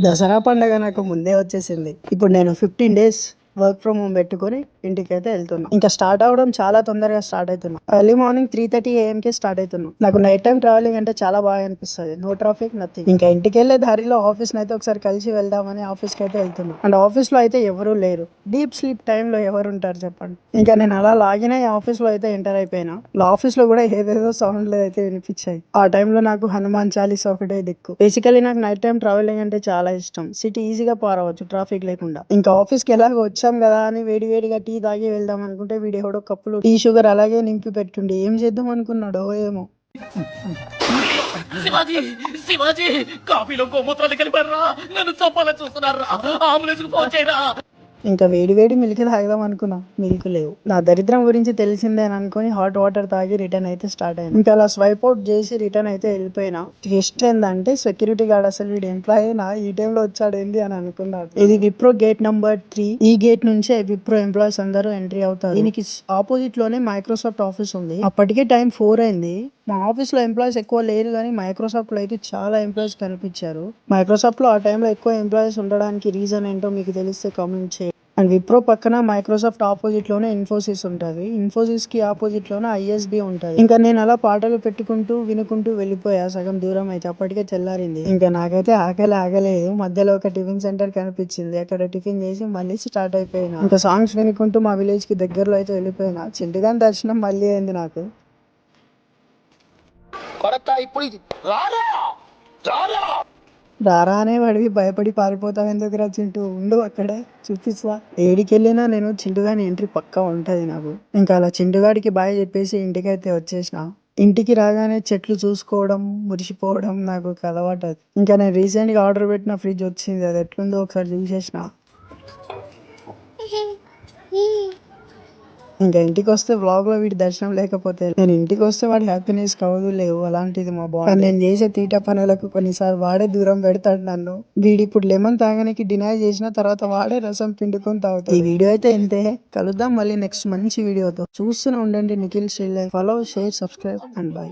దసరా పండగ నాకు ముందే వచ్చేసింది. ఇప్పుడు నేను 15 డేస్ వర్క్ ఫ్రమ్ హోమ్ పెట్టుకొని ఇంటికైతే వెళ్తున్నా. ఇంకా స్టార్ట్ అవ్వడం చాలా తొందరగా స్టార్ట్ అవుతున్నా. ఎర్లీ మార్నింగ్ 3:30 AM కి స్టార్ట్ అవుతున్నా. నాకు నైట్ టైం ట్రావెలింగ్ అంటే చాలా బాగా అనిపిస్తుంది. No traffic, nothing. ఇంకా ఇంటికి వెళ్లే దారిలో ఆఫీస్ అయితే ఒకసారి కలిసి వెళ్దామని ఆఫీస్ కి అయితే వెళ్తున్నా. అండ్ ఆఫీస్ లో అయితే ఎవరు లేరు. డీప్ స్లీప్ టైమ్ లో ఎవరు ఉంటారు చెప్పండి. ఇంకా నేను అలా లాగిన్ అయ్యి ఆఫీస్ లో అయితే ఎంటర్ అయిపోయినా. ఆఫీస్ లో కూడా ఏదేదో సౌండ్లు అయితే వినిపించాయి. ఆ టైంలో నాకు హనుమాన్ చాలీసా ఒకటే దిక్కు. బేసికలీ నాకు నైట్ టైం ట్రావెలింగ్ అంటే చాలా ఇష్టం. సిటీ ఈజీగా పారవచ్చు ట్రాఫిక్ లేకుండా. ఇంకా ఆఫీస్ కి ఎలాగో వచ్చాం కదా అని వేడి వేడిగా టీ తాగి వెళ్దాం అనుకుంటే వీడెవడో కప్పులు టీ షుగర్ అలాగే నింపి పెట్టుండి ఏం చేద్దాం అనుకున్నాడో ఏమో. శివాజీ శివాజీ కాఫీలో గోమూత్రాలు కలిపారా? నన్ను చంపాలని చూస్తున్నారా? అంబులెన్స్ కు ఫోన్ చేయరా? ఇంకా వేడి వేడి మిల్క్ తాగదాం అనుకున్నా, మిల్క్ లేవు. నా దరిద్రం గురించి తెలిసిందే అని అనుకుని హాట్ వాటర్ తాగి రిటర్న్ అయితే స్టార్ట్ అయ్యింది. ఇంకా అలా స్వైప్ అవుట్ చేసి రిటర్న్ అయితే వెళ్ళిపోయినా. ట్విస్ట్ ఏందంటే సెక్యూరిటీ గార్డ్ అసలు వీడు ఎంప్లాయీ నా ఈ టైం లో వచ్చాడు ఏంది అని అనుకున్నాడు. ఇది విప్రో గేట్ నంబర్ 3. ఈ గేట్ నుంచే విప్రో ఎంప్లాయీస్ అందరూ ఎంట్రీ అవుతారు. దీనికి ఆపోజిట్ లోనే మైక్రోసాఫ్ట్ ఆఫీస్ ఉంది. అప్పటికే టైం 4 అయింది. మా ఆఫీస్ లో ఎంప్లాయీస్ ఎక్కువ లేరు కానీ మైక్రోసాఫ్ట్ లో అయితే చాలా ఎంప్లాయీస్ కనిపించారు. మైక్రోసాఫ్ట్ లో ఆ టైంలో ఎక్కువ ఎంప్లాయీస్ ఉండడానికి రీజన్ ఏంటో మీకు తెలిస్తే కామెంట్ చేయండి. అండ్ విప్రో పక్కన మైక్రోసాఫ్ట్ ఆపోజిట్ లోనే ఇన్ఫోసిస్ ఉంటది. ఇన్ఫోసిస్ కి ఆపోజిట్ లోనే ఐఎస్బి ఉంటది. ఇంకా నేను అలా పాటలు పెట్టుకుంటూ వినుకుంటూ వెళ్ళిపోయా. సగం దూరం అయితే అప్పటికే తెల్లారింది. ఇంకా నాకైతే ఆకలి ఆగలేదు. మధ్యలో ఒక టిఫిన్ సెంటర్ కనిపించింది. అక్కడ టిఫిన్ చేసి మళ్ళీ స్టార్ట్ అయిపోయినా. ఇంకా సాంగ్స్ వినుకుంటూ మా విలేజ్ కి దగ్గరలో అయితే వెళ్ళిపోయినా. చింటిగాని దర్శనం మళ్ళీ అయింది నాకు. రారా అనే వాడివి భయపడి పారిపోతావు ఎందుకురా చింటూ? ఉండు అక్కడే చూపిస్తా. ఏడికెళ్ళినా నేను చింటుగాని ఎంట్రీ పక్కా ఉంటది నాకు. ఇంకా అలా చింటుగాడికి బాయ్ చెప్పేసి ఇంటికైతే వచ్చేసిన. ఇంటికి రాగానే చెట్లు చూసుకోవడం, మురిసిపోవడం నాకు ఒక అలవాటు అది. ఇంకా నేను రీసెంట్ గా ఆర్డర్ పెట్టిన ఫ్రిడ్జ్ వచ్చింది. అది ఎట్లుందో ఒకసారి చూసేసిన. ఇంకా ఇంటికి వస్తే వ్లాగ్ లో వీడి దర్శనం లేకపోతే నేను ఇంటికి వస్తే వాడి హ్యాపీనెస్ కవదు లేవు. అలాంటిది మా బాండ్. నేను చేసే తీట పనులకు కొన్నిసార్లు వాడే దూరం పెడతాడు నన్ను. వీడి ఇప్పుడు లెమన్ తాగడానికి డినై చేసిన తర్వాత వాడే రసం పిండుకొని తాగుతాడు. ఈ వీడియో అయితే ఇంతే. కలుద్దాం మళ్ళీ నెక్స్ట్ మంచి వీడియోతో. చూస్తూనే ఉండండి Nikhil still life. Follow, share, subscribe and by.